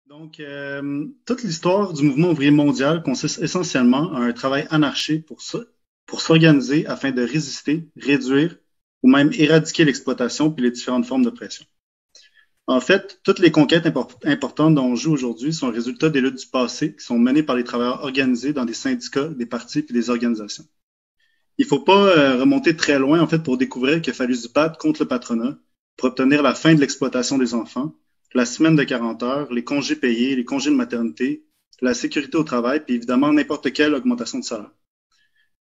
Toute l'histoire du mouvement ouvrier mondial consiste essentiellement à un travail anarchique pour s'organiser afin de résister, réduire ou même éradiquer l'exploitation puis les différentes formes d'oppression. En fait, toutes les conquêtes importantes dont on joue aujourd'hui sont le résultat des luttes du passé qui sont menées par les travailleurs organisés dans des syndicats, des partis puis des organisations. Il ne faut pas remonter très loin en fait pour découvrir qu'il a fallu se battre contre le patronat pour obtenir la fin de l'exploitation des enfants, la semaine de 40 heures, les congés payés, les congés de maternité, la sécurité au travail, puis évidemment n'importe quelle augmentation de salaire.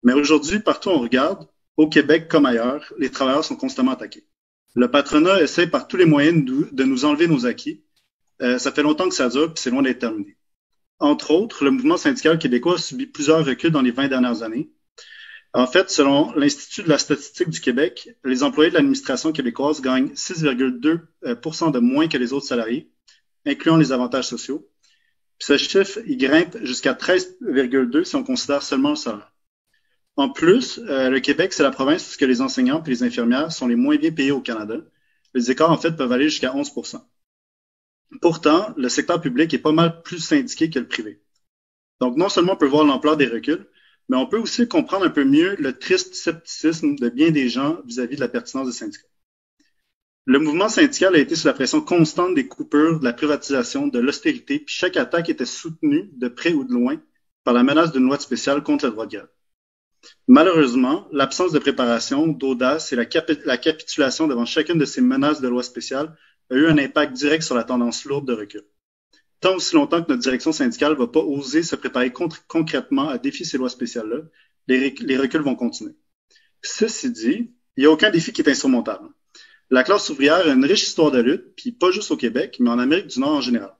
Mais aujourd'hui, partout où on regarde, au Québec comme ailleurs, les travailleurs sont constamment attaqués. Le patronat essaie par tous les moyens de nous enlever nos acquis. Ça fait longtemps que ça dure, puis c'est loin d'être terminé. Entre autres, le mouvement syndical québécois a subi plusieurs reculs dans les 20 dernières années. En fait, selon l'Institut de la statistique du Québec, les employés de l'administration québécoise gagnent 6,2 % de moins que les autres salariés, incluant les avantages sociaux. Puis ce chiffre, il grimpe jusqu'à 13,2 si on considère seulement le salaire. En plus, le Québec, c'est la province où les enseignants et les infirmières sont les moins bien payés au Canada. Les écarts, en fait, peuvent aller jusqu'à 11 %. Pourtant, le secteur public est pas mal plus syndiqué que le privé. Donc, non seulement on peut voir l'ampleur des reculs, mais on peut aussi comprendre un peu mieux le triste scepticisme de bien des gens vis-à-vis de la pertinence des syndicats. Le mouvement syndical a été sous la pression constante des coupures, de la privatisation, de l'austérité, puis chaque attaque était soutenue, de près ou de loin, par la menace d'une loi spéciale contre le droit de grève. Malheureusement, l'absence de préparation, d'audace et la capitulation devant chacune de ces menaces de loi spéciale a eu un impact direct sur la tendance lourde de recul. Tant aussi longtemps que notre direction syndicale ne va pas oser se préparer concrètement à défier ces lois spéciales-là, les reculs vont continuer. Ceci dit, il n'y a aucun défi qui est insurmontable. La classe ouvrière a une riche histoire de lutte, puis pas juste au Québec, mais en Amérique du Nord en général.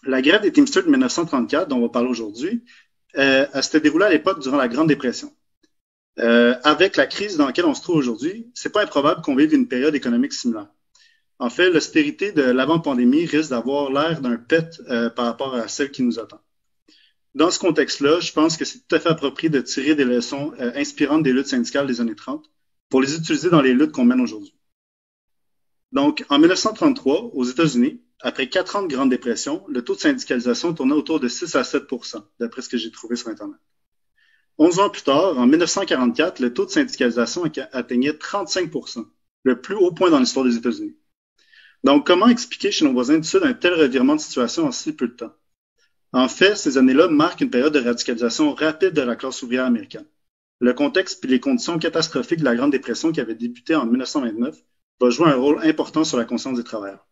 La grève des Teamsters de 1934, dont on va parler aujourd'hui, elle s'était déroulée à l'époque durant la Grande Dépression. Avec la crise dans laquelle on se trouve aujourd'hui, c'est pas improbable qu'on vive une période économique similaire. En fait, l'austérité de l'avant-pandémie risque d'avoir l'air d'un pet par rapport à celle qui nous attend. Dans ce contexte-là, je pense que c'est tout à fait approprié de tirer des leçons inspirantes des luttes syndicales des années 30 pour les utiliser dans les luttes qu'on mène aujourd'hui. Donc, en 1933, aux États-Unis, après 4 ans de Grande Dépression, le taux de syndicalisation tournait autour de 6 à 7 %, d'après ce que j'ai trouvé sur Internet. 11 ans plus tard, en 1944, le taux de syndicalisation atteignait 35 %, le plus haut point dans l'histoire des États-Unis. Donc, comment expliquer chez nos voisins du Sud un tel revirement de situation en si peu de temps? En fait, ces années-là marquent une période de radicalisation rapide de la classe ouvrière américaine. Le contexte et les conditions catastrophiques de la Grande Dépression qui avait débuté en 1929 va jouer un rôle important sur la conscience des travailleurs.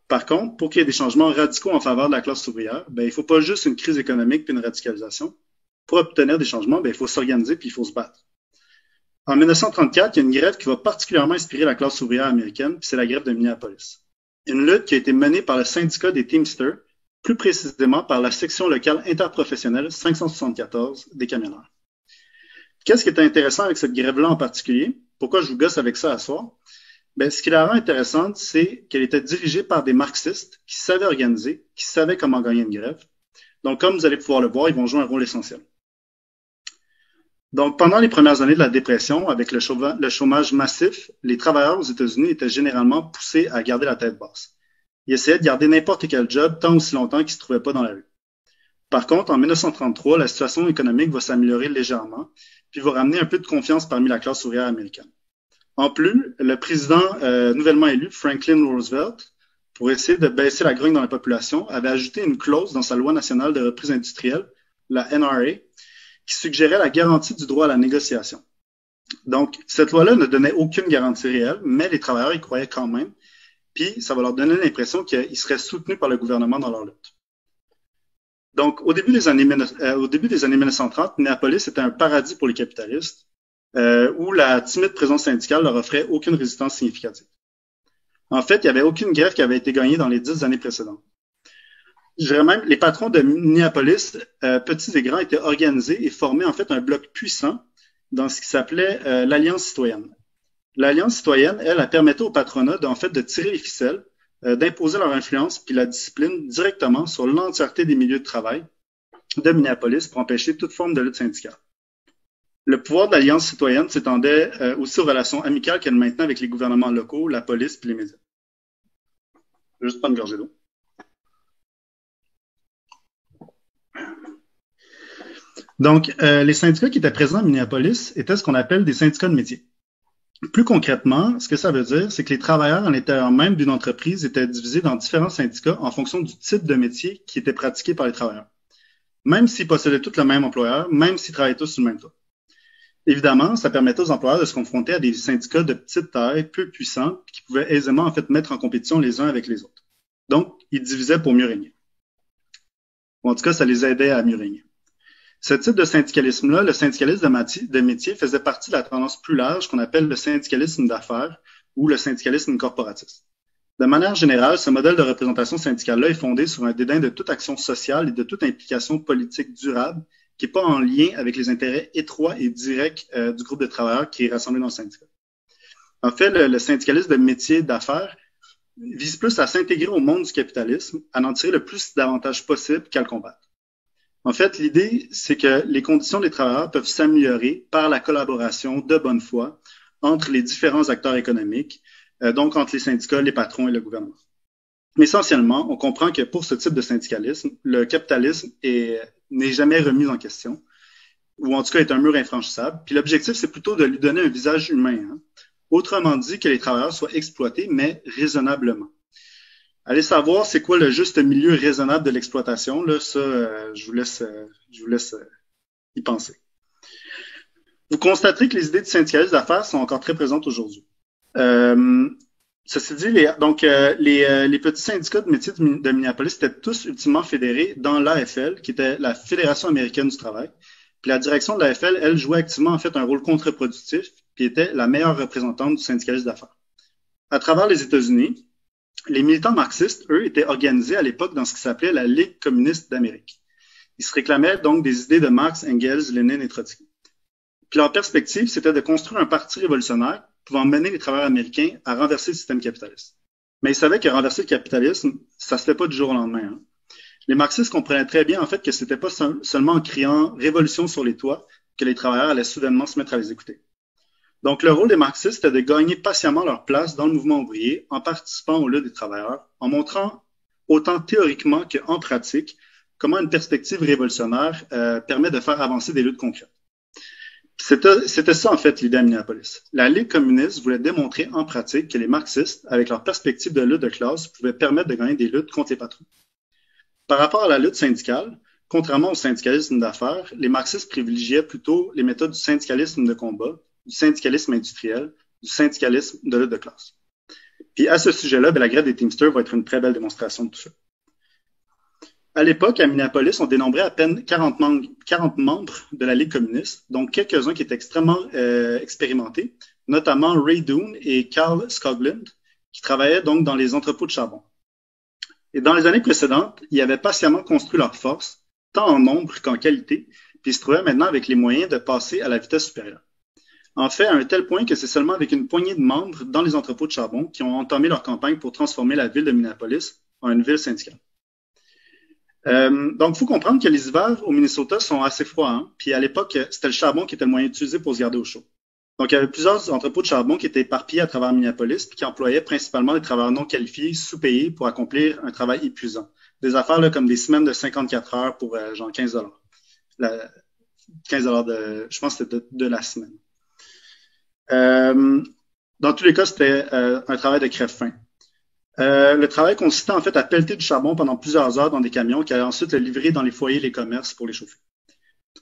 Par contre, pour qu'il y ait des changements radicaux en faveur de la classe ouvrière, il ne faut pas juste une crise économique puis une radicalisation. Pour obtenir des changements, il faut s'organiser puis il faut se battre. En 1934, il y a une grève qui va particulièrement inspirer la classe ouvrière américaine, puis c'est la grève de Minneapolis. Une lutte qui a été menée par le syndicat des Teamsters, plus précisément par la section locale interprofessionnelle 574 des camionneurs. Qu'est-ce qui est intéressant avec cette grève-là en particulier? Pourquoi je vous gosse avec ça à soir? Ce qui la rend intéressante, c'est qu'elle était dirigée par des marxistes qui savaient organiser, qui savaient comment gagner une grève. Donc, comme vous allez pouvoir le voir, ils vont jouer un rôle essentiel. Donc, pendant les premières années de la dépression, avec le chômage massif, les travailleurs aux États-Unis étaient généralement poussés à garder la tête basse. Ils essayaient de garder n'importe quel job tant aussi longtemps qu'ils ne se trouvaient pas dans la rue. Par contre, en 1933, la situation économique va s'améliorer légèrement, puis va ramener un peu de confiance parmi la classe ouvrière américaine. En plus, le président nouvellement élu, Franklin Roosevelt, pour essayer de baisser la grogne dans la population, avait ajouté une clause dans sa loi nationale de reprise industrielle, la NRA, qui suggérait la garantie du droit à la négociation. Donc, cette loi-là ne donnait aucune garantie réelle, mais les travailleurs y croyaient quand même, puis ça va leur donner l'impression qu'ils seraient soutenus par le gouvernement dans leur lutte. Donc, au début des années 1930, Minneapolis était un paradis pour les capitalistes, où la timide présence syndicale leur offrait aucune résistance significative. En fait, il n'y avait aucune grève qui avait été gagnée dans les 10 années précédentes. Je dirais même, les patrons de Minneapolis, petits et grands, étaient organisés et formaient en fait un bloc puissant dans ce qui s'appelait l'Alliance citoyenne. L'Alliance citoyenne, elle permettait au patronat de tirer les ficelles, d'imposer leur influence puis la discipline directement sur l'entièreté des milieux de travail de Minneapolis pour empêcher toute forme de lutte syndicale. Le pouvoir de l'Alliance citoyenne s'étendait aussi aux relations amicales qu'elle maintenait avec les gouvernements locaux, la police puis les médias. Je vais juste prendre une gorgée d'eau. Donc, les syndicats qui étaient présents à Minneapolis étaient ce qu'on appelle des syndicats de métier. Plus concrètement, ce que ça veut dire, c'est que les travailleurs à l'intérieur même d'une entreprise étaient divisés dans différents syndicats en fonction du type de métier qui était pratiqué par les travailleurs. Même s'ils possédaient tous le même employeur, même s'ils travaillaient tous sur le même toit. Évidemment, ça permettait aux employeurs de se confronter à des syndicats de petite taille, peu puissants, qui pouvaient aisément en fait mettre en compétition les uns avec les autres. Donc, ils divisaient pour mieux régner. Ou en tout cas, ça les aidait à mieux régner. Ce type de syndicalisme-là, le syndicalisme de métier, faisait partie de la tendance plus large qu'on appelle le syndicalisme d'affaires ou le syndicalisme corporatiste. De manière générale, ce modèle de représentation syndicale-là est fondé sur un dédain de toute action sociale et de toute implication politique durable qui n'est pas en lien avec les intérêts étroits et directs du groupe de travailleurs qui est rassemblé dans le syndicat. En fait, le syndicalisme de métier d'affaires vise plus à s'intégrer au monde du capitalisme, à en tirer le plus d'avantages possible qu'à le combattre. En fait, l'idée, c'est que les conditions des travailleurs peuvent s'améliorer par la collaboration de bonne foi entre les différents acteurs économiques, donc entre les syndicats, les patrons et le gouvernement. Mais essentiellement, on comprend que pour ce type de syndicalisme, le capitalisme n'est jamais remis en question, ou en tout cas est un mur infranchissable. Puis l'objectif, c'est plutôt de lui donner un visage humain. Hein? Autrement dit, que les travailleurs soient exploités, mais raisonnablement. Allez savoir c'est quoi le juste milieu raisonnable de l'exploitation. Là, ça, je vous laisse y penser. Vous constaterez que les idées du syndicalisme d'affaires sont encore très présentes aujourd'hui. Ceci dit, les petits syndicats de métiers de Minneapolis étaient tous ultimement fédérés dans l'AFL, qui était la Fédération américaine du travail. Puis la direction de l'AFL, elle jouait activement en fait un rôle contre-productif, puis était la meilleure représentante du syndicalisme d'affaires. À travers les États-Unis, les militants marxistes, eux, étaient organisés à l'époque dans ce qui s'appelait la Ligue communiste d'Amérique. Ils se réclamaient donc des idées de Marx, Engels, Lénine et Trotsky. Puis leur perspective, c'était de construire un parti révolutionnaire pouvant mener les travailleurs américains à renverser le système capitaliste. Mais ils savaient que renverser le capitalisme, ça se fait pas du jour au lendemain. Hein. Les marxistes comprenaient très bien en fait que c'était pas seulement en criant révolution sur les toits que les travailleurs allaient soudainement se mettre à les écouter. Donc le rôle des marxistes était de gagner patiemment leur place dans le mouvement ouvrier en participant aux luttes des travailleurs, en montrant autant théoriquement qu'en pratique comment une perspective révolutionnaire permet de faire avancer des luttes concrètes. C'était ça, en fait, l'idée à Minneapolis. La Ligue communiste voulait démontrer en pratique que les marxistes, avec leur perspective de lutte de classe, pouvaient permettre de gagner des luttes contre les patrons. Par rapport à la lutte syndicale, contrairement au syndicalisme d'affaires, les marxistes privilégiaient plutôt les méthodes du syndicalisme de combat, du syndicalisme industriel, du syndicalisme de lutte de classe. Puis à ce sujet-là, la grève des Teamsters va être une très belle démonstration de tout ça. À l'époque, à Minneapolis, on dénombrait à peine 40 membres de la Ligue communiste, donc quelques-uns qui étaient extrêmement expérimentés, notamment Ray Doon et Carl Skoglund, qui travaillaient donc dans les entrepôts de charbon. Et dans les années précédentes, ils avaient patiemment construit leur force, tant en nombre qu'en qualité, puis ils se trouvaient maintenant avec les moyens de passer à la vitesse supérieure. En fait, à un tel point que c'est seulement avec une poignée de membres dans les entrepôts de charbon qui ont entamé leur campagne pour transformer la ville de Minneapolis en une ville syndicale. Donc, il faut comprendre que les hivers au Minnesota sont assez froids. Hein? Puis à l'époque, c'était le charbon qui était le moyen utilisé pour se garder au chaud. Donc, il y avait plusieurs entrepôts de charbon qui étaient éparpillés à travers Minneapolis puis qui employaient principalement des travailleurs non qualifiés, sous-payés pour accomplir un travail épuisant. Des affaires là, comme des semaines de 54 heures pour genre 15 $. 15 $, je pense que c'était de la semaine. Dans tous les cas, c'était un travail de crève-faim. Le travail consistait en fait à pelleter du charbon pendant plusieurs heures dans des camions qui allaient ensuite le livrer dans les foyers et les commerces pour les chauffer.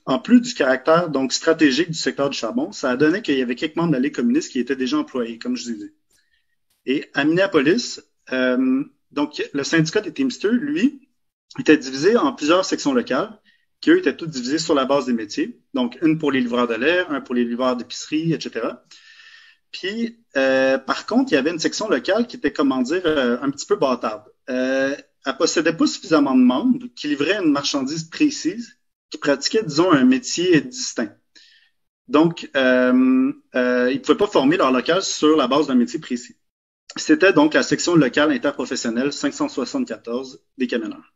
En plus du caractère donc stratégique du secteur du charbon, ça a donné qu'il y avait quelques membres de la Ligue communiste qui étaient déjà employés, comme je disais. Et à Minneapolis, donc le syndicat des Teamsters, lui, était divisé en plusieurs sections locales, qui eux étaient toutes divisées sur la base des métiers. Donc une pour les livreurs de lait, un pour les livreurs d'épicerie, etc. Puis, par contre, il y avait une section locale qui était, comment dire, un petit peu bâtarde. Elle possédait pas suffisamment de membres qui livraient une marchandise précise, qui pratiquaient, disons, un métier distinct. Donc, ils ne pouvaient pas former leur local sur la base d'un métier précis. C'était donc la section locale interprofessionnelle 574 des camionneurs.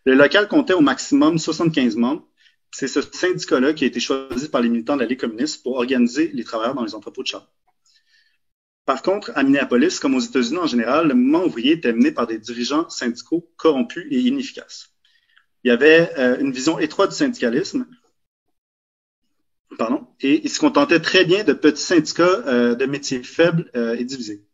Le local comptait au maximum 75 membres. C'est ce syndicat-là qui a été choisi par les militants de la Ligue communiste pour organiser les travailleurs dans les entrepôts de charbon. Par contre, à Minneapolis, comme aux États-Unis en général, le mouvement ouvrier était mené par des dirigeants syndicaux corrompus et inefficaces. Il y avait une vision étroite du syndicalisme, Pardon, et ils se contentaient très bien de petits syndicats de métiers faibles et divisés.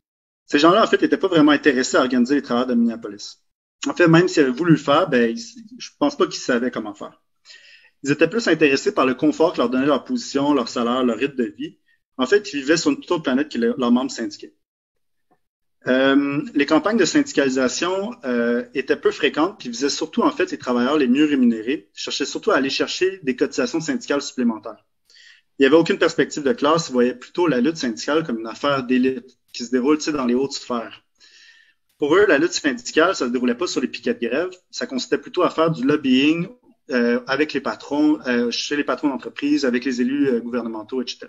Ces gens-là, en fait, n'étaient pas vraiment intéressés à organiser les travailleurs de Minneapolis. En fait, même s'ils avaient voulu le faire, je pense pas qu'ils savaient comment faire. Ils étaient plus intéressés par le confort que leur donnait leur position, leur salaire, leur rythme de vie. En fait, ils vivaient sur une toute autre planète que leurs membres syndiqués. Les campagnes de syndicalisation étaient peu fréquentes puis visaient surtout en fait les travailleurs les mieux rémunérés, cherchaient surtout à aller chercher des cotisations syndicales supplémentaires. Il n'y avait aucune perspective de classe, ils voyaient plutôt la lutte syndicale comme une affaire d'élite qui se déroule dans les hautes sphères. Pour eux, la lutte syndicale, ça ne se déroulait pas sur les piquets de grève, ça consistait plutôt à faire du lobbying avec les patrons, chez les patrons d'entreprise, avec les élus gouvernementaux, etc.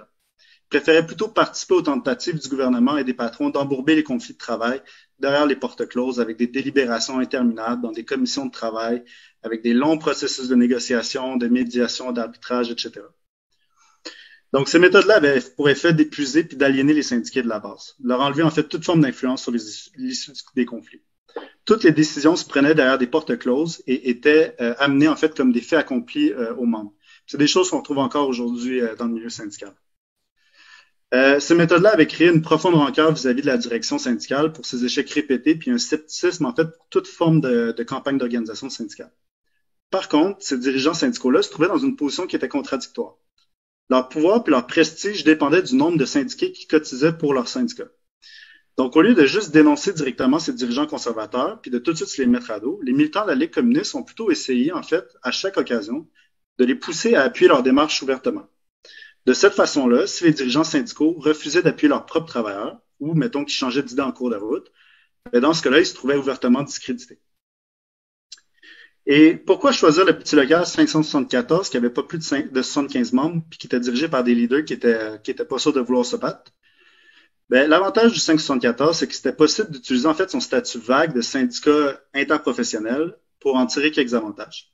Préférait plutôt participer aux tentatives du gouvernement et des patrons d'embourber les conflits de travail derrière les portes closes avec des délibérations interminables dans des commissions de travail, avec des longs processus de négociation, de médiation, d'arbitrage, etc. Donc, ces méthodes-là avaient pour effet d'épuiser puis d'aliéner les syndiqués de la base, leur enlever en fait toute forme d'influence sur l'issue des conflits. Toutes les décisions se prenaient derrière des portes closes et étaient amenées en fait comme des faits accomplis aux membres. C'est des choses qu'on trouve encore aujourd'hui dans le milieu syndical. Ces méthodes-là avaient créé une profonde rancœur vis-à-vis de la direction syndicale pour ses échecs répétés, puis un scepticisme en fait pour toute forme de campagne d'organisation syndicale. Par contre, ces dirigeants syndicaux-là se trouvaient dans une position qui était contradictoire. Leur pouvoir puis leur prestige dépendaient du nombre de syndiqués qui cotisaient pour leur syndicat. Donc, au lieu de juste dénoncer directement ces dirigeants conservateurs puis de tout de suite se les mettre à dos, les militants de la Ligue communiste ont plutôt essayé, en fait, à chaque occasion, de les pousser à appuyer leur démarche ouvertement. De cette façon-là, si les dirigeants syndicaux refusaient d'appuyer leurs propres travailleurs, ou mettons qu'ils changeaient d'idée en cours de route, dans ce cas-là, ils se trouvaient ouvertement discrédités. Et pourquoi choisir le petit local 574 qui avait pas plus de 75 membres puis qui était dirigé par des leaders qui étaient pas sûrs de vouloir se battre? L'avantage du 574, c'est que c'était possible d'utiliser en fait son statut vague de syndicat interprofessionnel pour en tirer quelques avantages.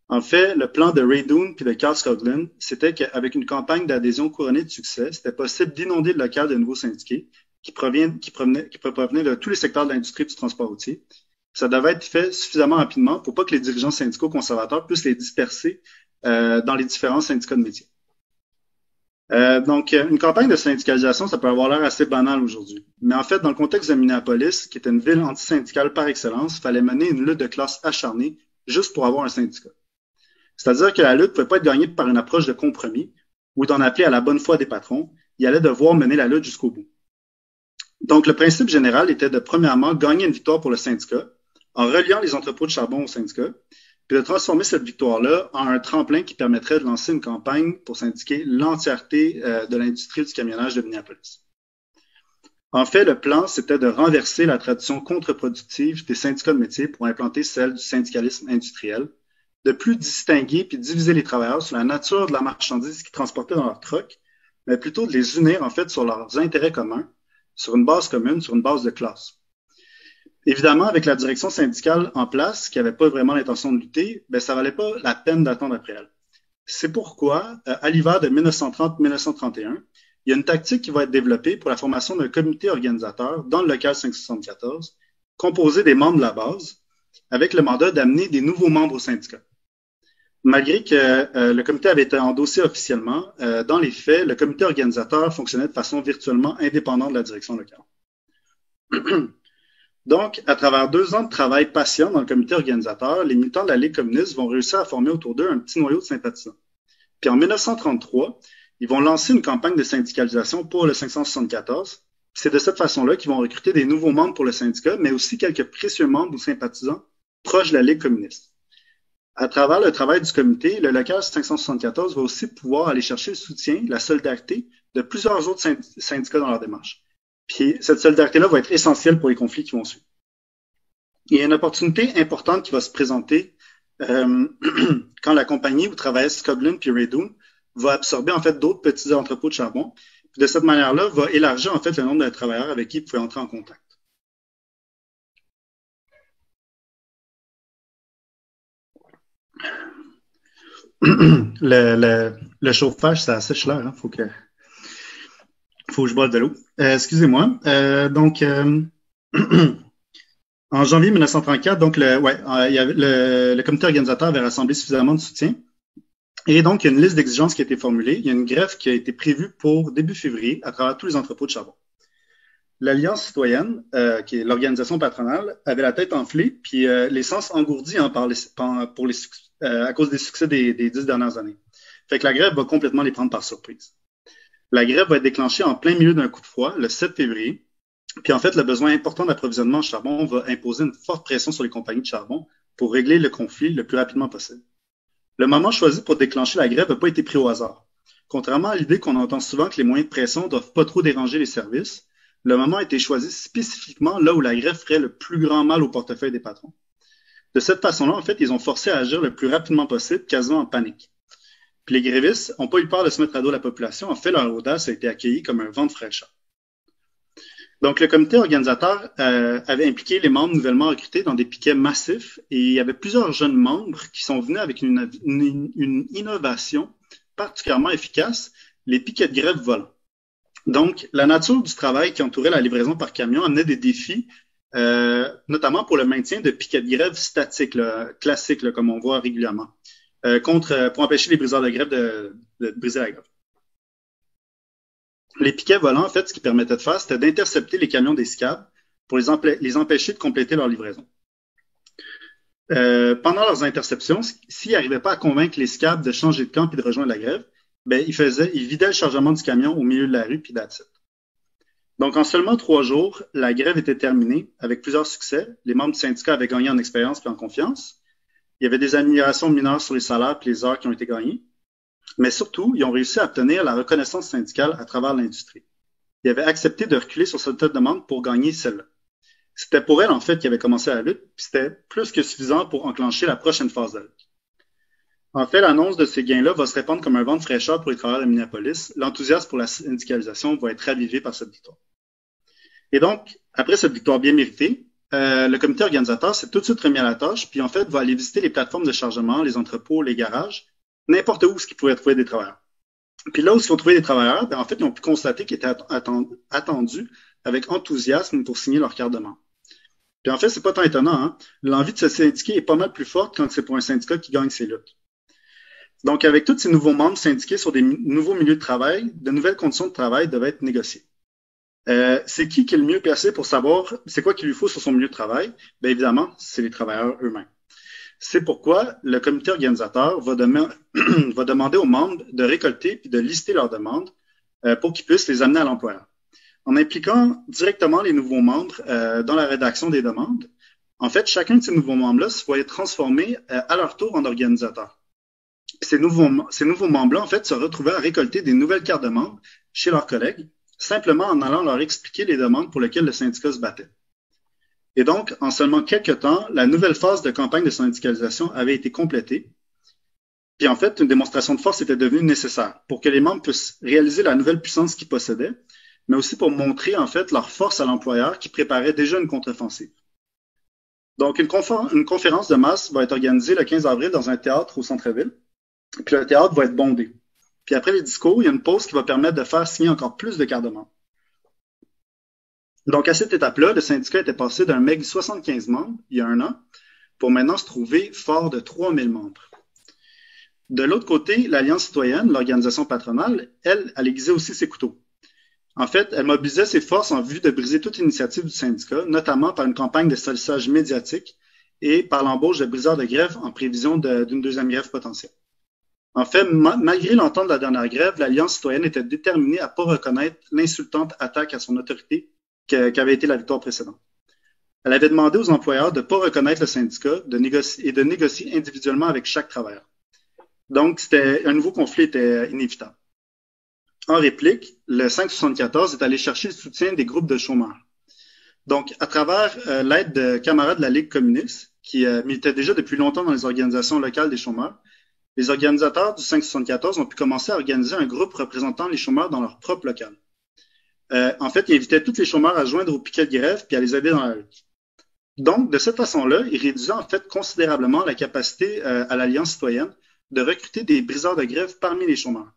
En fait, le plan de Ray Doon puis de Carl Skoglund, c'était qu'avec une campagne d'adhésion couronnée de succès, c'était possible d'inonder le local de nouveaux syndiqués qui provenaient de tous les secteurs de l'industrie du transport routier. Ça devait être fait suffisamment rapidement pour pas que les dirigeants syndicaux conservateurs puissent les disperser dans les différents syndicats de métier. Donc, une campagne de syndicalisation, ça peut avoir l'air assez banal aujourd'hui. Mais en fait, dans le contexte de Minneapolis, qui était une ville antisyndicale par excellence, il fallait mener une lutte de classe acharnée juste pour avoir un syndicat. C'est-à-dire que la lutte ne pouvait pas être gagnée par une approche de compromis ou d'en appeler à la bonne foi des patrons. Il allait devoir mener la lutte jusqu'au bout. Donc, le principe général était de, premièrement, gagner une victoire pour le syndicat en reliant les entrepôts de charbon au syndicat, puis de transformer cette victoire-là en un tremplin qui permettrait de lancer une campagne pour syndiquer l'entièreté de l'industrie du camionnage de Minneapolis. En fait, le plan, c'était de renverser la tradition contre-productive des syndicats de métier pour implanter celle du syndicalisme industriel, de plus distinguer puis diviser les travailleurs sur la nature de la marchandise qu'ils transportaient dans leur troc, mais plutôt de les unir en fait sur leurs intérêts communs, sur une base commune, sur une base de classe. Évidemment, avec la direction syndicale en place, qui n'avait pas vraiment l'intention de lutter, ça valait pas la peine d'attendre après elle. C'est pourquoi, à l'hiver de 1930-1931, il y a une tactique qui va être développée pour la formation d'un comité organisateur dans le local 574, composé des membres de la base, avec le mandat d'amener des nouveaux membres au syndicat. Malgré que le comité avait été endossé officiellement, dans les faits, le comité organisateur fonctionnait de façon virtuellement indépendante de la direction locale. Donc, à travers 2 ans de travail patient dans le comité organisateur, les militants de la Ligue communiste vont réussir à former autour d'eux un petit noyau de sympathisants. Puis en 1933, ils vont lancer une campagne de syndicalisation pour le 574. C'est de cette façon-là qu'ils vont recruter des nouveaux membres pour le syndicat, mais aussi quelques précieux membres ou sympathisants proches de la Ligue communiste. À travers le travail du comité, le local 574 va aussi pouvoir aller chercher le soutien, la solidarité de plusieurs autres syndicats dans leur démarche. Puis cette solidarité-là va être essentielle pour les conflits qui vont suivre. Il y a une opportunité importante qui va se présenter quand la compagnie où travaillaient Skoglund puis Ray Doon va absorber en fait d'autres petits entrepôts de charbon. Puis de cette manière-là, va élargir en fait le nombre de travailleurs avec qui ils pouvaient entrer en contact. Le chauffage, ça sèche l'air. Hein? Faut que je boive de l'eau. Excusez-moi. En janvier 1934, donc le comité organisateur avait rassemblé suffisamment de soutien Et donc, il y a une liste d'exigences qui a été formulée. Il y a une grève qui a été prévue pour début février à travers tous les entrepôts de charbon. L'Alliance citoyenne, qui est l'organisation patronale, avait la tête enflée, puis l'essence engourdie à cause des succès des 10 dernières années. Fait que la grève va complètement les prendre par surprise. La grève va être déclenchée en plein milieu d'un coup de froid, le 7 février. Puis en fait, le besoin important d'approvisionnement en charbon va imposer une forte pression sur les compagnies de charbon pour régler le conflit le plus rapidement possible. Le moment choisi pour déclencher la grève n'a pas été pris au hasard. Contrairement à l'idée qu'on entend souvent que les moyens de pression ne doivent pas trop déranger les services, le moment a été choisi spécifiquement là où la grève ferait le plus grand mal au portefeuille des patrons. De cette façon-là, en fait, ils ont forcé à agir le plus rapidement possible, quasiment en panique. Puis les grévistes n'ont pas eu peur de se mettre à dos la population. En fait, leur audace a été accueillie comme un vent de fraîcheur. Donc, le comité organisateur avait impliqué les membres nouvellement recrutés dans des piquets massifs et il y avait plusieurs jeunes membres qui sont venus avec une innovation particulièrement efficace, les piquets de grève volants. Donc, la nature du travail qui entourait la livraison par camion amenait des défis, notamment pour le maintien de piquets de grève statiques, là, classiques, là, comme on voit régulièrement, pour empêcher les briseurs de grève de briser la grève. Les piquets volants, en fait, ce qu'ils permettaient de faire, c'était d'intercepter les camions des SCAB pour les empêcher de compléter leur livraison. Pendant leurs interceptions, s'ils n'arrivaient pas à convaincre les SCAB de changer de camp et de rejoindre la grève, ben, ils vidaient le chargement du camion au milieu de la rue, puis that's it. Donc, en seulement 3 jours, la grève était terminée avec plusieurs succès. Les membres du syndicat avaient gagné en expérience et en confiance. Il y avait des améliorations mineures sur les salaires et les heures qui ont été gagnées. Mais surtout, ils ont réussi à obtenir la reconnaissance syndicale à travers l'industrie. Ils avaient accepté de reculer sur cette demande pour gagner celle-là. C'était pour elle, en fait, qui avait commencé la lutte, puis c'était plus que suffisant pour enclencher la prochaine phase de la lutte. En fait, l'annonce de ces gains-là va se répandre comme un vent de fraîcheur pour les travailleurs de Minneapolis. L'enthousiasme pour la syndicalisation va être ravivé par cette victoire. Et donc, après cette victoire bien méritée, le comité organisateur s'est tout de suite remis à la tâche, puis en fait, va aller visiter les plateformes de chargement, les entrepôts, les garages, n'importe où ils pouvaient trouver des travailleurs. Puis là où ils ont trouvé des travailleurs, ben, en fait, ils ont pu constater qu'ils étaient attendus avec enthousiasme pour signer leur carte de membre. Puis en fait, c'est pas tant étonnant, hein? L'envie de se syndiquer est pas mal plus forte quand c'est pour un syndicat qui gagne ses luttes. Donc, avec tous ces nouveaux membres syndiqués sur des nouveaux milieux de travail, de nouvelles conditions de travail devaient être négociées. C'est qui est le mieux placé pour savoir c'est quoi qu'il lui faut sur son milieu de travail? Bien évidemment, c'est les travailleurs eux-mêmes. C'est pourquoi le comité organisateur va demander aux membres de récolter puis de lister leurs demandes pour qu'ils puissent les amener à l'employeur. En impliquant directement les nouveaux membres dans la rédaction des demandes, en fait, chacun de ces nouveaux membres-là se voyait transformé à leur tour en organisateur. Ces nouveaux membres-là, en fait, se retrouvaient à récolter des nouvelles cartes de membres chez leurs collègues, simplement en allant leur expliquer les demandes pour lesquelles le syndicat se battait. Et donc, en seulement quelques temps, la nouvelle phase de campagne de syndicalisation avait été complétée. Puis en fait, une démonstration de force était devenue nécessaire pour que les membres puissent réaliser la nouvelle puissance qu'ils possédaient, mais aussi pour montrer en fait leur force à l'employeur qui préparait déjà une contre-offensive. Donc, une conférence de masse va être organisée le 15 avril dans un théâtre au centre-ville. Puis le théâtre va être bondé. Puis après les discours, il y a une pause qui va permettre de faire signer encore plus de cartes de membres. Donc, à cette étape-là, le syndicat était passé d'un maigre 75 membres, il y a 1 an, pour maintenant se trouver fort de 3000 membres. De l'autre côté, l'Alliance citoyenne, l'organisation patronale, elle aiguisait aussi ses couteaux. En fait, elle mobilisait ses forces en vue de briser toute initiative du syndicat, notamment par une campagne de salissage médiatique et par l'embauche de briseurs de grève en prévision d'une deuxième grève potentielle. En fait, malgré l'entente de la dernière grève, l'Alliance citoyenne était déterminée à ne pas reconnaître l'insultante attaque à son autorité qu'avait été la victoire précédente. Elle avait demandé aux employeurs de ne pas reconnaître le syndicat et de négocier individuellement avec chaque travailleur. Donc, un nouveau conflit était inévitable. En réplique, le 574 est allé chercher le soutien des groupes de chômeurs. Donc, à travers l'aide de camarades de la Ligue communiste, qui militaient déjà depuis longtemps dans les organisations locales des chômeurs, les organisateurs du 574 ont pu commencer à organiser un groupe représentant les chômeurs dans leur propre local. En fait, ils invitaient tous les chômeurs à joindre au piquet de grève puis à les aider dans la lutte. Donc, de cette façon-là, ils réduisaient en fait considérablement la capacité à l'Alliance citoyenne de recruter des briseurs de grève parmi les chômeurs.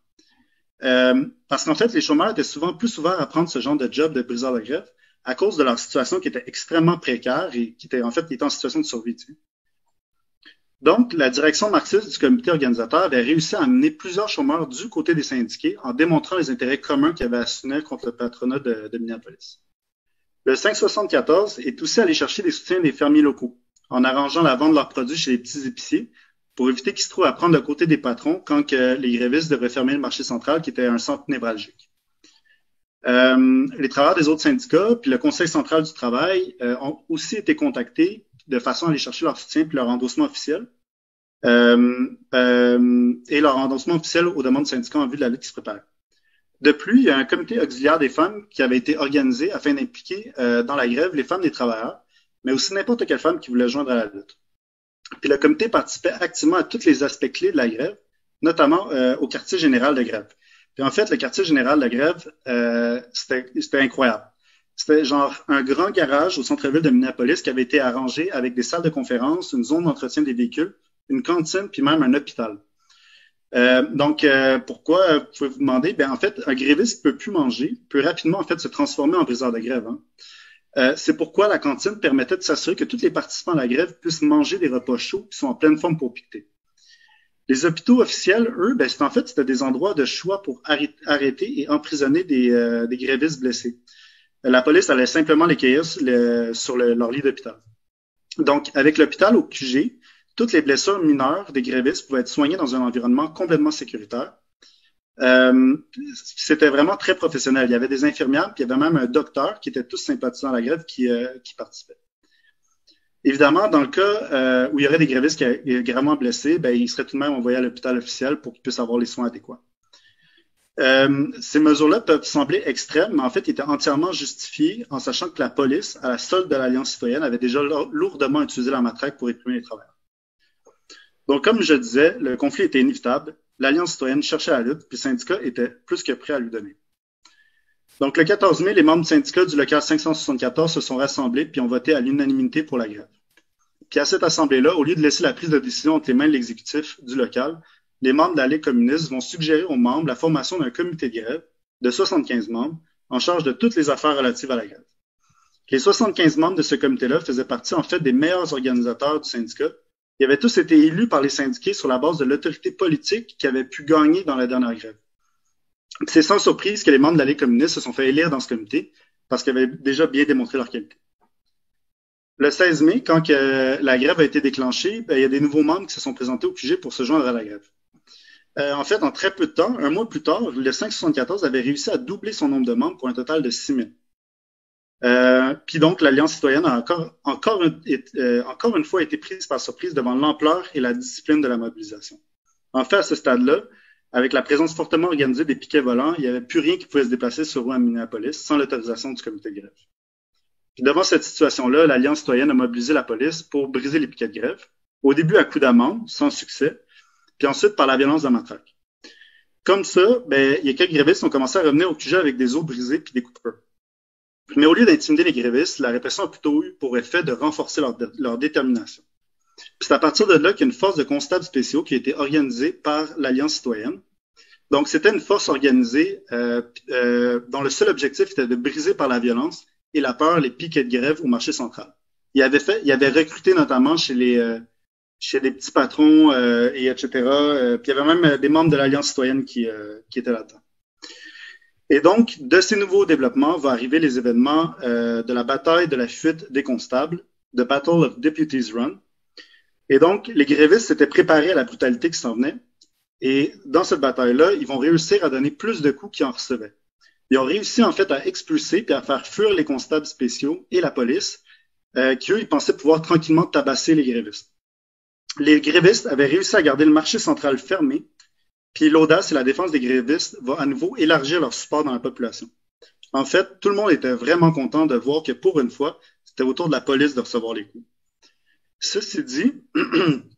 Parce qu'en fait, les chômeurs étaient plus ouverts à prendre ce genre de job de briseur de grève à cause de leur situation qui était extrêmement précaire et qui était en situation de survie. Donc, la direction marxiste du comité organisateur avait réussi à amener plusieurs chômeurs du côté des syndiqués en démontrant les intérêts communs qu'ils avaient à soutenir contre le patronat de Minneapolis. Le 574 est aussi allé chercher des soutiens des fermiers locaux, en arrangeant la vente de leurs produits chez les petits épiciers pour éviter qu'ils se trouvent à prendre le côté des patrons quand que les grévistes devraient fermer le marché central qui était un centre névralgique. Les travailleurs des autres syndicats puis le Conseil central du travail ont aussi été contactés de façon à aller chercher leur soutien puis leur endossement officiel et leur endossement officiel aux demandes du syndicat en vue de la lutte qui se préparait. De plus, il y a un comité auxiliaire des femmes qui avait été organisé afin d'impliquer dans la grève les femmes des travailleurs, mais aussi n'importe quelle femme qui voulait joindre à la lutte. Puis le comité participait activement à tous les aspects clés de la grève, notamment au quartier général de grève. Puis en fait, le quartier général de grève, c'était incroyable. C'était genre un grand garage au centre-ville de Minneapolis qui avait été arrangé avec des salles de conférence, une zone d'entretien des véhicules, une cantine, puis même un hôpital. Pourquoi, vous pouvez vous demander, en fait, un gréviste qui peut plus manger peut rapidement en fait se transformer en briseur de grève. C'est pourquoi la cantine permettait de s'assurer que tous les participants à la grève puissent manger des repas chauds qui sont en pleine forme pour piqueter. Les hôpitaux officiels, eux, c'était des endroits de choix pour arrêter et emprisonner des grévistes blessés. La police allait simplement les cueillir sur leur lit d'hôpital. Donc, avec l'hôpital au QG, toutes les blessures mineures des grévistes pouvaient être soignées dans un environnement complètement sécuritaire. C'était vraiment très professionnel. Il y avait des infirmières, puis il y avait même un docteur qui était tous sympathisants à la grève qui participait. Évidemment, dans le cas où il y aurait des grévistes qui étaient gravement blessés, ils seraient tout de même envoyés à l'hôpital officiel pour qu'ils puissent avoir les soins adéquats. Ces mesures-là peuvent sembler extrêmes, mais en fait, ils étaient entièrement justifiées en sachant que la police, à la solde de l'Alliance citoyenne, avait déjà lourdement utilisé la matraque pour réprimer les travailleurs. Donc, comme je disais, le conflit était inévitable. L'Alliance citoyenne cherchait la lutte, puis le syndicat était plus que prêt à lui donner. Donc, le 14 mai, les membres du syndicat du local 574 se sont rassemblés puis ont voté à l'unanimité pour la grève. Puis à cette assemblée-là, au lieu de laisser la prise de décision entre les mains de l'exécutif du local, les membres de la Ligue communiste vont suggérer aux membres la formation d'un comité de grève de 75 membres en charge de toutes les affaires relatives à la grève. Les 75 membres de ce comité-là faisaient partie en fait des meilleurs organisateurs du syndicat. Ils avaient tous été élus par les syndiqués sur la base de l'autorité politique qui avait pu gagner dans la dernière grève. C'est sans surprise que les membres de la Ligue communiste se sont fait élire dans ce comité parce qu'ils avaient déjà bien démontré leur qualité. Le 16 mai, quand la grève a été déclenchée, il y a des nouveaux membres qui se sont présentés au QG pour se joindre à la grève. En fait, en très peu de temps, un mois plus tard, le 574 avait réussi à doubler son nombre de membres pour un total de 6 000. Puis donc, l'Alliance citoyenne a encore une fois été prise par surprise devant l'ampleur et la discipline de la mobilisation. En fait, à ce stade-là, avec la présence fortement organisée des piquets volants, il n'y avait plus rien qui pouvait se déplacer sur route à Minneapolis sans l'autorisation du comité de grève. Puis devant cette situation-là, l'Alliance citoyenne a mobilisé la police pour briser les piquets de grève. Au début à coups d'amende, sans succès, puis ensuite par la violence de la matraque. Comme ça, il y a quelques grévistes qui ont commencé à revenir au QG avec des os brisés puis des coups de feu. Mais au lieu d'intimider les grévistes, la répression a plutôt eu pour effet de renforcer leur détermination. Puis c'est à partir de là qu'il y a une force de constables spéciaux qui a été organisée par l'Alliance citoyenne. Donc, c'était une force organisée dont le seul objectif était de briser par la violence et la peur les piquets de grève au marché central. Il avait recruté notamment chez des petits patrons et etc. Puis il y avait même des membres de l'Alliance citoyenne qui étaient là-dedans. Et donc, de ces nouveaux développements vont arriver les événements de la bataille de la fuite des constables, The Battle of Deputies Run. Et donc, les grévistes s'étaient préparés à la brutalité qui s'en venait. Et dans cette bataille-là, ils vont réussir à donner plus de coups qu'ils en recevaient. Ils ont réussi en fait à expulser puis à faire fuir les constables spéciaux et la police, qui eux, ils pensaient pouvoir tranquillement tabasser les grévistes. Les grévistes avaient réussi à garder le marché central fermé, puis l'audace et la défense des grévistes vont à nouveau élargir leur support dans la population. En fait, tout le monde était vraiment content de voir que pour une fois, c'était au tour de la police de recevoir les coups. Ceci dit,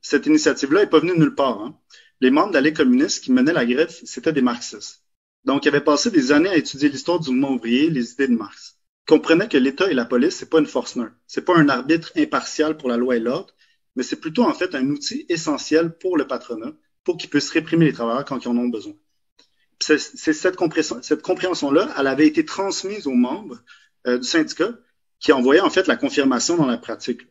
cette initiative-là n'est pas venue de nulle part. Les membres de la Ligue communiste qui menaient la grève, c'était des marxistes. Donc, ils avaient passé des années à étudier l'histoire du mouvement ouvrier, les idées de Marx. Ils comprenaient que l'État et la police, c'est pas une force neutre. C'est pas un arbitre impartial pour la loi et l'ordre, mais c'est plutôt en fait un outil essentiel pour le patronat, pour qu'ils puissent réprimer les travailleurs quand ils en ont besoin. C'est cette compréhension-là, elle avait été transmise aux membres du syndicat qui envoyaient en fait la confirmation dans la pratique.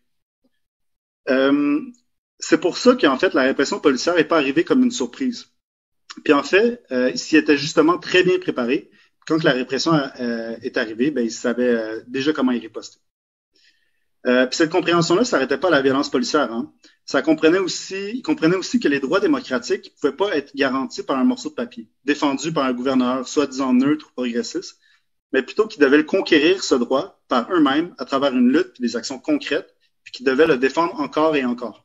C'est pour ça qu'en fait, la répression policière n'est pas arrivée comme une surprise. Puis en fait, ils s'y étaient justement très bien préparés. Quand la répression est arrivée, ben, ils savaient déjà comment y riposter. Puis cette compréhension-là ne s'arrêtait pas à la violence policière. Hein. Ils comprenaient aussi que les droits démocratiques ne pouvaient pas être garantis par un morceau de papier, défendu par un gouverneur soi-disant neutre ou progressiste, mais plutôt qu'ils devaient le conquérir, ce droit, par eux-mêmes, à travers une lutte et des actions concrètes, puis qu'ils devaient le défendre encore et encore.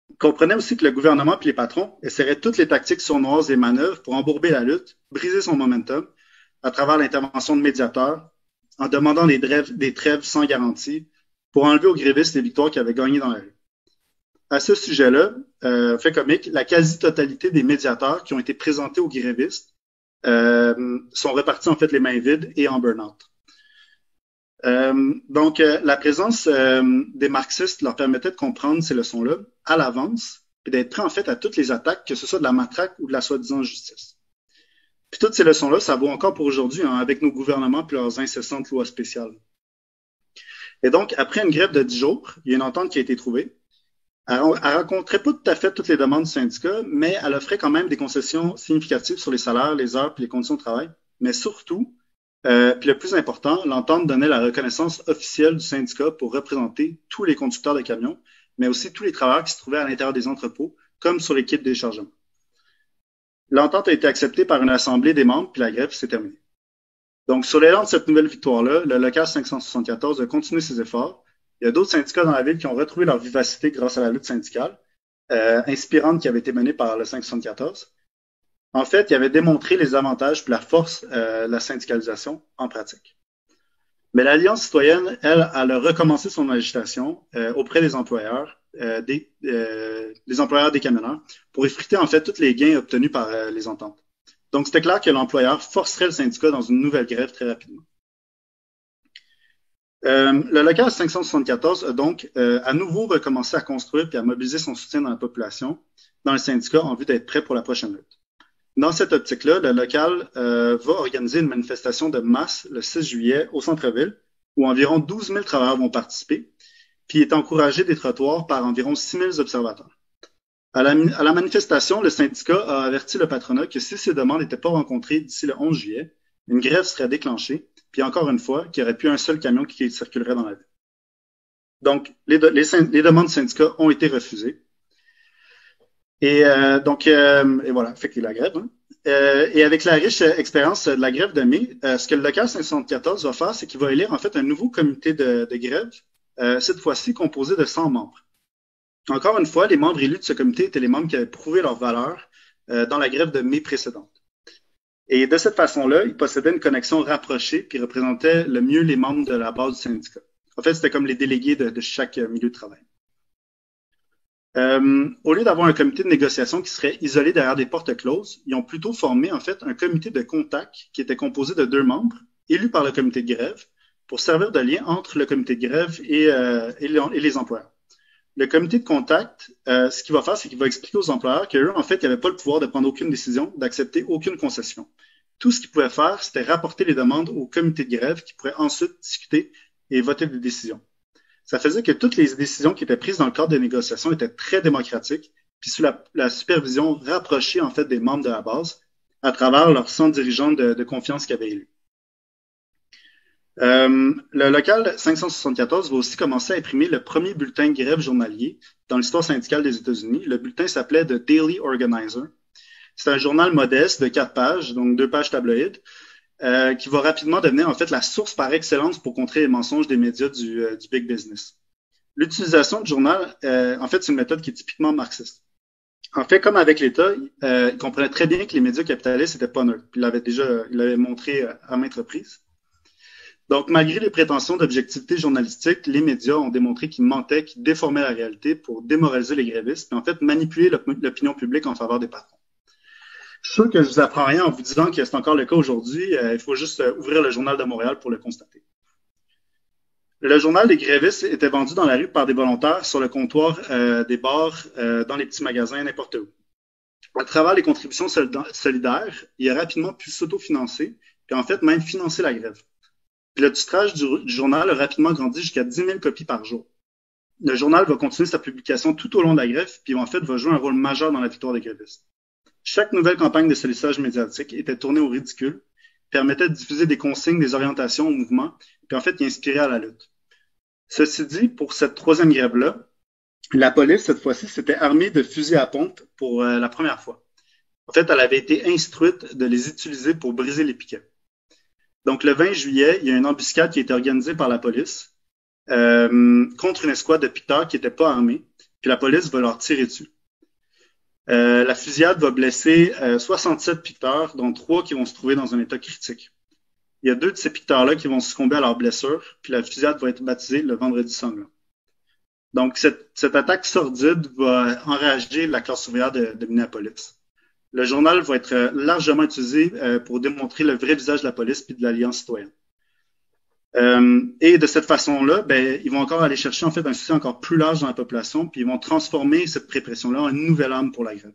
Ils comprenaient aussi que le gouvernement et les patrons essaieraient toutes les tactiques sournoises et manœuvres pour embourber la lutte, briser son momentum, à travers l'intervention de médiateurs, en demandant des trêves sans garantie pour enlever aux grévistes les victoires qu'ils avaient gagnées dans la rue. À ce sujet-là, fait comique, la quasi-totalité des médiateurs qui ont été présentés aux grévistes sont repartis en fait les mains vides et en burn-out. Donc, la présence des marxistes leur permettait de comprendre ces leçons-là à l'avance et d'être prêts en fait à toutes les attaques, que ce soit de la matraque ou de la soi-disant justice. Puis toutes ces leçons-là, ça vaut encore pour aujourd'hui, hein, avec nos gouvernements et leurs incessantes lois spéciales. Et donc, après une grève de 10 jours, il y a une entente qui a été trouvée. Elle rencontrait pas tout à fait toutes les demandes du syndicat, mais elle offrait quand même des concessions significatives sur les salaires, les heures et les conditions de travail. Mais surtout, puis le plus important, l'entente donnait la reconnaissance officielle du syndicat pour représenter tous les conducteurs de camions, mais aussi tous les travailleurs qui se trouvaient à l'intérieur des entrepôts, comme sur l'équipe de déchargement. L'entente a été acceptée par une assemblée des membres, puis la grève s'est terminée. Donc, sur l'élan de cette nouvelle victoire-là, le local 574 a continué ses efforts. Il y a d'autres syndicats dans la ville qui ont retrouvé leur vivacité grâce à la lutte syndicale, inspirante qui avait été menée par le 574. En fait, il avait démontré les avantages et la force de la syndicalisation en pratique. Mais l'Alliance citoyenne, elle a recommencé son agitation auprès des employeurs, des employeurs des camionneurs, pour effriter en fait tous les gains obtenus par les ententes. Donc, c'était clair que l'employeur forcerait le syndicat dans une nouvelle grève très rapidement. Le local 574 a donc à nouveau recommencé à construire et à mobiliser son soutien dans la population, dans le syndicat, en vue d'être prêt pour la prochaine lutte. Dans cette optique-là, le local va organiser une manifestation de masse le 6 juillet au centre-ville, où environ 12 000 travailleurs vont participer, puis est encouragé des trottoirs par environ 6 000 observateurs. À la manifestation, le syndicat a averti le patronat que si ces demandes n'étaient pas rencontrées d'ici le 11 juillet, une grève serait déclenchée, puis encore une fois, qu'il n'y aurait plus un seul camion qui circulerait dans la ville. Donc, les demandes du syndicat ont été refusées. Et voilà, fait que la grève. Hein. Et avec la riche expérience de la grève de mai, ce que le local 574 va faire, c'est qu'il va élire en fait un nouveau comité de grève, cette fois-ci composé de 100 membres. Encore une fois, les membres élus de ce comité étaient les membres qui avaient prouvé leur valeur dans la grève de mai précédente. Et de cette façon-là, ils possédaient une connexion rapprochée puis représentaient le mieux les membres de la base du syndicat. En fait, c'était comme les délégués de chaque milieu de travail. Au lieu d'avoir un comité de négociation qui serait isolé derrière des portes closes, ils ont plutôt formé en fait un comité de contact qui était composé de 2 membres élus par le comité de grève pour servir de lien entre le comité de grève et les employeurs. Le comité de contact, ce qu'il va faire, c'est qu'il va expliquer aux employeurs qu'eux, en fait, ils n'avaient pas le pouvoir de prendre aucune décision, d'accepter aucune concession. Tout ce qu'ils pouvaient faire, c'était rapporter les demandes au comité de grève qui pourrait ensuite discuter et voter des décisions. Ça faisait que toutes les décisions qui étaient prises dans le cadre des négociations étaient très démocratiques, puis sous la supervision rapprochée, en fait, des membres de la base à travers leur centre dirigeant de confiance qu'ils avaient élu. Le local 574 va aussi commencer à imprimer le premier bulletin de grève journalier dans l'histoire syndicale des États-Unis. Le bulletin s'appelait The Daily Organizer. C'est un journal modeste de 4 pages, donc 2 pages tabloïdes, qui va rapidement devenir en fait la source par excellence pour contrer les mensonges des médias du big business. L'utilisation du journal, en fait, c'est une méthode qui est typiquement marxiste. En fait, comme avec l'État, il comprenait très bien que les médias capitalistes n'étaient pas neutres. Il l'avait montré à maintes reprises. Donc, malgré les prétentions d'objectivité journalistique, les médias ont démontré qu'ils mentaient, qu'ils déformaient la réalité pour démoraliser les grévistes et en fait manipuler l'opinion publique en faveur des patrons. Je suis sûr que je vous apprends rien en vous disant que c'est encore le cas aujourd'hui. Il faut juste ouvrir le Journal de Montréal pour le constater. Le journal des grévistes était vendu dans la rue par des volontaires sur le comptoir des bars, dans les petits magasins, n'importe où. À travers les contributions solidaires, il a rapidement pu s'autofinancer, puis en fait même financer la grève. Puis le titrage du journal a rapidement grandi jusqu'à 10 000 copies par jour. Le journal va continuer sa publication tout au long de la grève, puis en fait va jouer un rôle majeur dans la victoire des grévistes. Chaque nouvelle campagne de salissage médiatique était tournée au ridicule, permettait de diffuser des consignes, des orientations au mouvement, puis en fait, y inspirait à la lutte. Ceci dit, pour cette troisième grève-là, la police, cette fois-ci, s'était armée de fusils à pompe pour la première fois. En fait, elle avait été instruite de les utiliser pour briser les piquets. Donc, le 20 juillet, il y a une embuscade qui a été organisée par la police contre une escouade de piqueteurs qui n'étaient pas armés, puis la police va leur tirer dessus. La fusillade va blesser 67 piqueteurs, dont 3 qui vont se trouver dans un état critique. Il y a 2 de ces piqueteurs-là qui vont succomber à leurs blessures, puis la fusillade va être baptisée le vendredi sanglant. Donc, cette attaque sordide va enrager la classe ouvrière de Minneapolis. Le journal va être largement utilisé pour démontrer le vrai visage de la police puis de l'Alliance citoyenne. Et de cette façon-là, ben, ils vont encore aller chercher en fait un soutien encore plus large dans la population, puis ils vont transformer cette répression-là en une nouvelle arme pour la grève.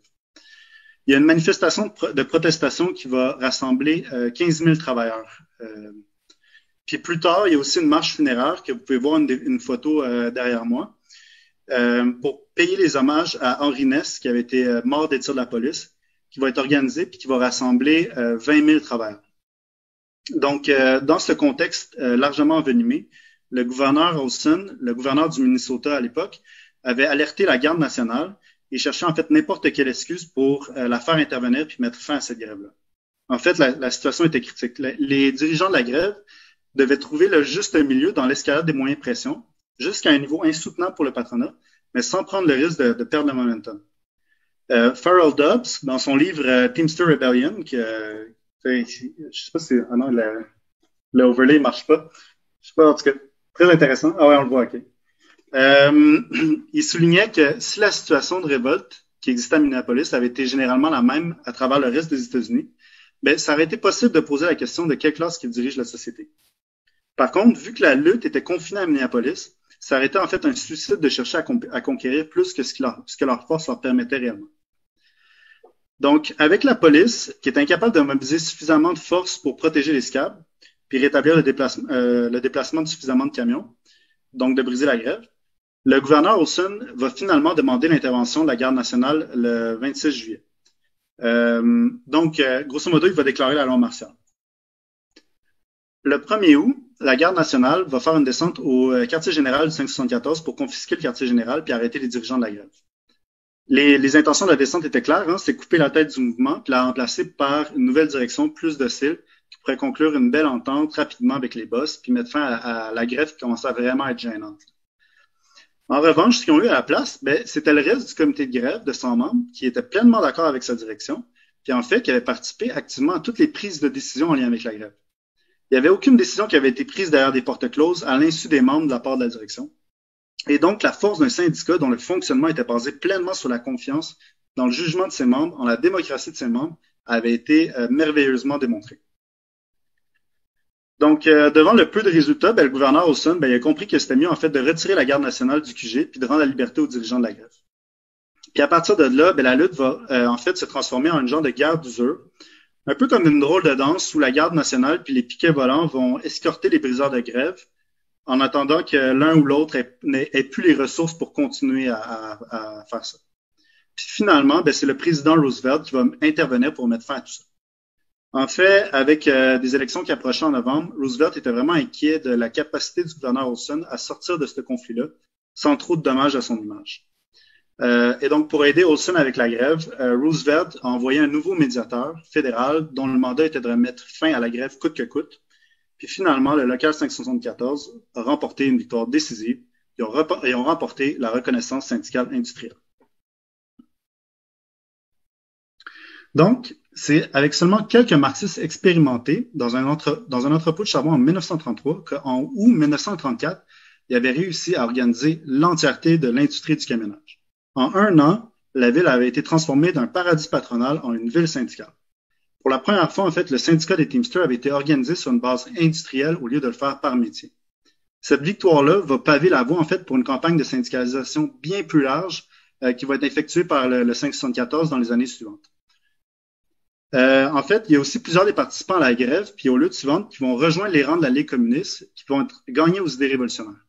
Il y a une manifestation de protestation qui va rassembler 15 000 travailleurs. Puis plus tard, il y a aussi une marche funéraire que vous pouvez voir une photo derrière moi pour payer les hommages à Henri Ness, qui avait été mort des tirs de la police, qui va être organisée puis qui va rassembler 20 000 travailleurs. Donc, dans ce contexte largement envenimé, le gouverneur Olson, le gouverneur du Minnesota à l'époque, avait alerté la garde nationale et cherchait en fait n'importe quelle excuse pour la faire intervenir puis mettre fin à cette grève-là. En fait, la situation était critique. Les dirigeants de la grève devaient trouver le juste milieu dans l'escalade des moyens de pression, jusqu'à un niveau insoutenable pour le patronat, mais sans prendre le risque de perdre le momentum. Farrell Dobbs, dans son livre Teamster Rebellion, je sais pas si non, le overlay marche pas. Je sais pas, en tout cas, très intéressant. Ah ouais, on le voit, ok. Il soulignait que si la situation de révolte qui existait à Minneapolis avait été généralement la même à travers le reste des États-Unis, ben, ça aurait été possible de poser la question de quelle classe qui dirige la société. Par contre, vu que la lutte était confinée à Minneapolis, ça aurait été en fait un suicide de chercher à conquérir plus que ce que leur force leur permettait réellement. Donc, avec la police, qui est incapable de mobiliser suffisamment de force pour protéger les SCAB, puis rétablir le déplacement de suffisamment de camions, donc de briser la grève, le gouverneur Olson va finalement demander l'intervention de la garde nationale le 26 juillet. Donc, grosso modo, il va déclarer la loi martiale. Le 1er août, la garde nationale va faire une descente au quartier général du 574 pour confisquer le quartier général puis arrêter les dirigeants de la grève. Les intentions de la descente étaient claires, hein, c'est couper la tête du mouvement puis la remplacer par une nouvelle direction plus docile qui pourrait conclure une belle entente rapidement avec les boss puis mettre fin à la grève qui commençait à vraiment être gênante. En revanche, ce qu'ils ont eu à la place, ben, c'était le reste du comité de grève de 100 membres qui était pleinement d'accord avec sa direction puis en fait qui avait participé activement à toutes les prises de décision en lien avec la grève. Il n'y avait aucune décision qui avait été prise derrière des portes closes à l'insu des membres de la part de la direction. Et donc, la force d'un syndicat dont le fonctionnement était basé pleinement sur la confiance dans le jugement de ses membres, en la démocratie de ses membres, avait été merveilleusement démontrée. Donc, devant le peu de résultats, ben, le gouverneur Olson il a compris que c'était mieux en fait de retirer la garde nationale du QG puis de rendre la liberté aux dirigeants de la grève. Puis à partir de là, ben, la lutte va en fait se transformer en une genre de guerre d'usure, un peu comme une drôle de danse où la garde nationale puis les piquets volants vont escorter les briseurs de grève en attendant que l'un ou l'autre ait plus les ressources pour continuer à faire ça. Puis finalement, ben, c'est le président Roosevelt qui va intervenir pour mettre fin à tout ça. En fait, avec des élections qui approchaient en novembre, Roosevelt était vraiment inquiet de la capacité du gouverneur Olson à sortir de ce conflit-là sans trop de dommages à son image. Et donc, pour aider Olson avec la grève, Roosevelt a envoyé un nouveau médiateur fédéral dont le mandat était de mettre fin à la grève coûte que coûte. Puis finalement, le local 574 a remporté une victoire décisive et ont remporté la reconnaissance syndicale industrielle. Donc, c'est avec seulement quelques marxistes expérimentés dans un entrepôt de charbon en 1933 qu'en août 1934, il avait réussi à organiser l'entièreté de l'industrie du camionnage. En un an, la ville avait été transformée d'un paradis patronal en une ville syndicale. Pour la première fois, en fait, le syndicat des Teamsters avait été organisé sur une base industrielle au lieu de le faire par métier. Cette victoire-là va paver la voie, en fait, pour une campagne de syndicalisation bien plus large qui va être effectuée par le 574 dans les années suivantes. En fait, il y a aussi plusieurs des participants à la grève puis aux luttes suivantes qui vont rejoindre les rangs de la Ligue communiste qui vont être gagnés aux idées révolutionnaires.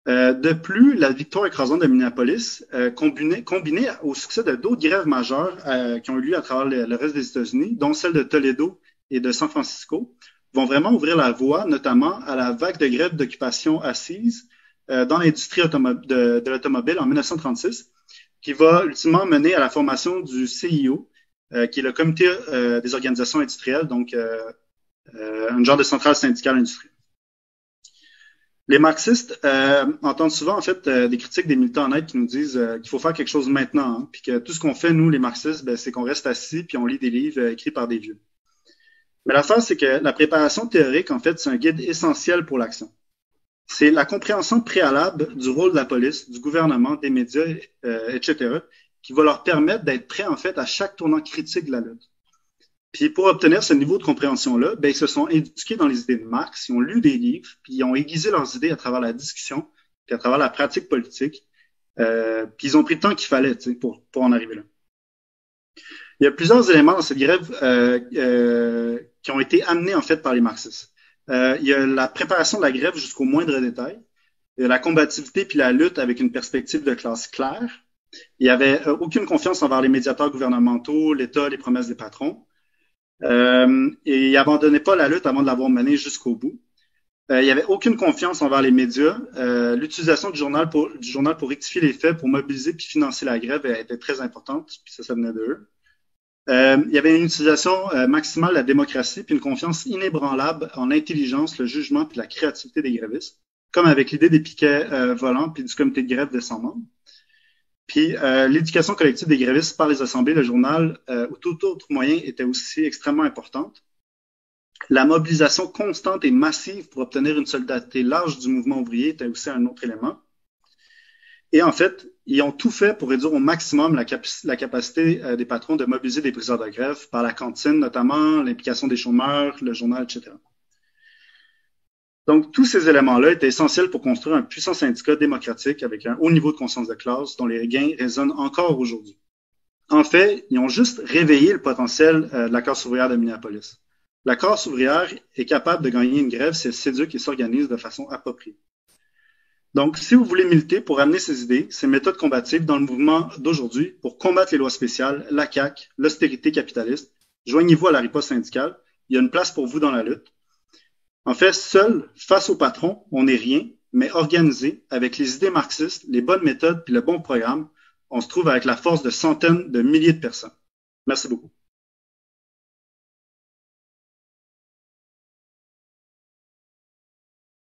De plus, la victoire écrasante de Minneapolis, combinée au succès de d'autres grèves majeures qui ont eu lieu à travers le reste des États-Unis, dont celle de Toledo et de San Francisco, vont vraiment ouvrir la voie, notamment à la vague de grèves d'occupation assise dans l'industrie de l'automobile en 1936, qui va ultimement mener à la formation du CIO, qui est le Comité des organisations industrielles, donc un genre de centrale syndicale industrielle. Les marxistes entendent souvent en fait des critiques des militants honnêtes qui nous disent qu'il faut faire quelque chose maintenant, hein, puis que tout ce qu'on fait, nous, les marxistes, ben, c'est qu'on reste assis puis on lit des livres écrits par des vieux. Mais l'affaire, c'est que la préparation théorique, en fait, c'est un guide essentiel pour l'action. C'est la compréhension préalable du rôle de la police, du gouvernement, des médias, etc., qui va leur permettre d'être prêts, en fait, à chaque tournant critique de la lutte. Puis pour obtenir ce niveau de compréhension-là, ben, ils se sont éduqués dans les idées de Marx, ils ont lu des livres, puis ils ont aiguisé leurs idées à travers la discussion, puis à travers la pratique politique, puis ils ont pris le temps qu'il fallait pour en arriver là. Il y a plusieurs éléments dans cette grève qui ont été amenés en fait par les marxistes. Il y a la préparation de la grève jusqu'au moindre détail, il y a la combativité puis la lutte avec une perspective de classe claire. Il n'y avait aucune confiance envers les médiateurs gouvernementaux, l'État, les promesses des patrons. Et ils n'abandonnaient pas la lutte avant de l'avoir menée jusqu'au bout. Il n'y avait aucune confiance envers les médias. L'utilisation du journal pour rectifier les faits, pour mobiliser puis financer la grève était très importante, puis ça venait d'eux. Il y avait une utilisation maximale de la démocratie puis une confiance inébranlable en l'intelligence, le jugement puis la créativité des grévistes, comme avec l'idée des piquets volants puis du comité de grève de 100 membres. Puis l'éducation collective des grévistes par les assemblées, le journal ou tout autre moyen était aussi extrêmement importante. La mobilisation constante et massive pour obtenir une solidarité large du mouvement ouvrier était aussi un autre élément. Et en fait, ils ont tout fait pour réduire au maximum la capacité des patrons de mobiliser des priseurs de grève par la cantine, notamment l'implication des chômeurs, le journal, etc. Donc, tous ces éléments-là étaient essentiels pour construire un puissant syndicat démocratique avec un haut niveau de conscience de classe dont les gains résonnent encore aujourd'hui. En fait, ils ont juste réveillé le potentiel de la classe ouvrière de Minneapolis. La classe ouvrière est capable de gagner une grève si elle s'éduque et s'organise de façon appropriée. Donc, si vous voulez militer pour amener ces idées, ces méthodes combatives dans le mouvement d'aujourd'hui pour combattre les lois spéciales, la CAQ, l'austérité capitaliste, joignez-vous à la riposte syndicale. Il y a une place pour vous dans la lutte. En fait, seul, face au patron, on n'est rien, mais organisé, avec les idées marxistes, les bonnes méthodes puis le bon programme, on se trouve avec la force de centaines de milliers de personnes. Merci beaucoup.